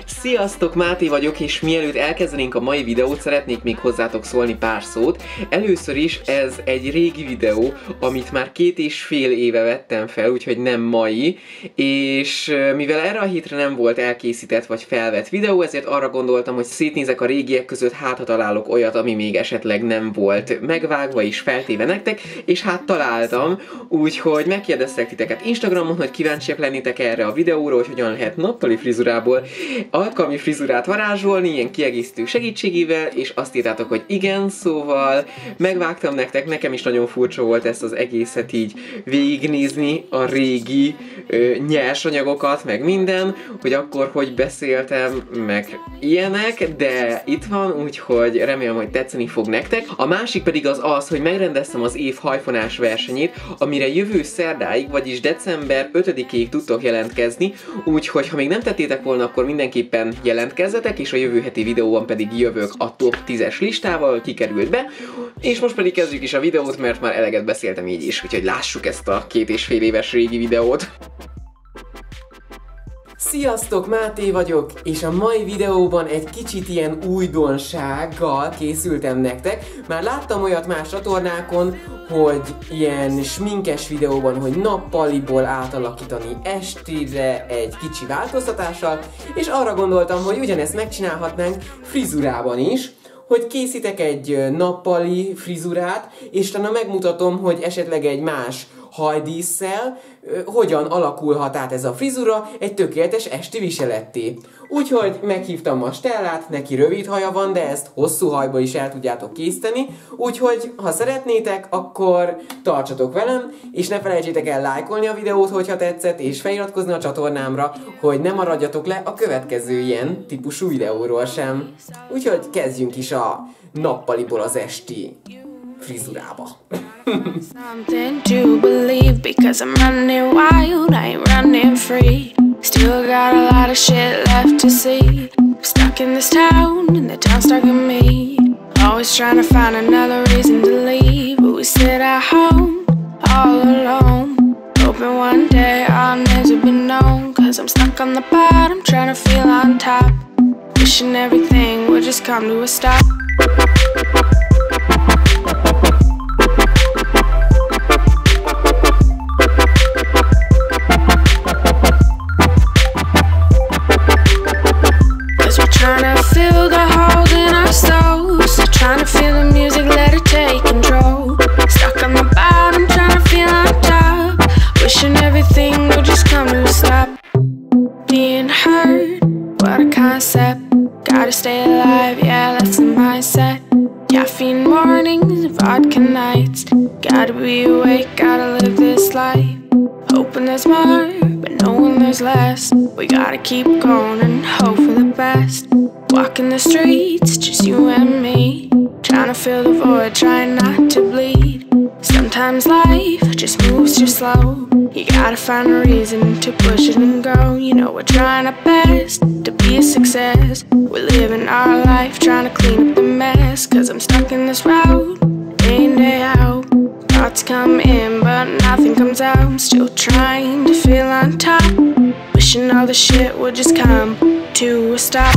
Sziasztok, Máté vagyok, és mielőtt elkezdenénk a mai videót, szeretnék még hozzátok szólni pár szót. Először is ez egy régi videó, amit már 2,5 éve vettem fel, úgyhogy nem mai, és mivel erre a hétre nem volt elkészített vagy felvett videó, ezért arra gondoltam, hogy szétnézek a régiek között, hát ha találok olyat, ami még esetleg nem volt megvágva és feltéve nektek, és hát találtam, úgyhogy megkérdeztek titeket Instagramon, hogy kíváncsiak lennétek erre a videóra, hogy hogyan lehet nappali frizurából alkalmi frizurát varázsolni, ilyen kiegészítő segítségével, és azt írtátok, hogy igen, szóval megvágtam nektek, nekem is nagyon furcsa volt ezt az egészet így végignézni, a régi nyersanyagokat, meg minden, hogy akkor hogy beszéltem, meg ilyenek, de itt van, úgyhogy remélem, hogy tetszeni fog nektek. A másik pedig az, hogy megrendeztem az év hajfonás versenyét, amire jövő szerdáig, vagyis december 5-ig tudtok jelentkezni, úgyhogy ha még nem tettétek volna, akkor mindenképpen jelentkezzetek, és a jövő heti videóban pedig jövök a top 10-es listával, kikerült be, és most pedig kezdjük is a videót, mert már eleget beszéltem így is, úgyhogy lássuk ezt a 2,5 éves régi videót. Sziasztok, Máté vagyok, és a mai videóban egy kicsit ilyen újdonsággal készültem nektek. Már láttam olyat más csatornákon, hogy ilyen sminkes videóban, hogy nappaliból átalakítani estére egy kicsi változtatással, és arra gondoltam, hogy ugyanezt megcsinálhatnánk frizurában is, hogy készítek egy nappali frizurát, és utána megmutatom, hogy esetleg egy más hajdísszel hogyan alakulhat át ez a frizura egy tökéletes esti viseletté. Úgyhogy meghívtam a Stellát, neki rövid haja van, de ezt hosszú hajba is el tudjátok készíteni, úgyhogy ha szeretnétek, akkor tartsatok velem, és ne felejtsétek el lájkolni a videót, hogyha tetszett, és feliratkozni a csatornámra, hogy ne maradjatok le a következő ilyen típusú videóról sem. Úgyhogy kezdjünk is a nappaliból az esti frizurába. Something to believe because I'm running wild, I ain't running free. Still got a lot of shit left to see. Stuck in this town and the town's stuck in me. Always trying to find another reason to leave, but we sit at home all alone. Hoping one day our names will be known, cause I'm stuck on the bottom trying to feel on top. Wishing everything would just come to a stop. Trying to fill the holes in our souls, trying to feel the music, let it take control. Stuck on the bottom, trying to feel on top. Wishing everything would just come to a stop. Being hurt, what a concept. Gotta stay alive, yeah, that's the mindset. Caffeine mornings, vodka nights. Gotta be awake, gotta live this life. Hoping there's more, but knowing there's less. We gotta keep going and hope for the best. Walking the streets, just you and me. Trying to fill the void, trying not to bleed. Sometimes life just moves too slow. You gotta find a reason to push it and go. You know we're trying our best to be a success. We're living our life, trying to clean up the mess. Cause I'm stuck in this road, day in, day out. Thoughts come in, but nothing comes out. I'm still trying to feel on top. Wishing all the shit would just come to a stop.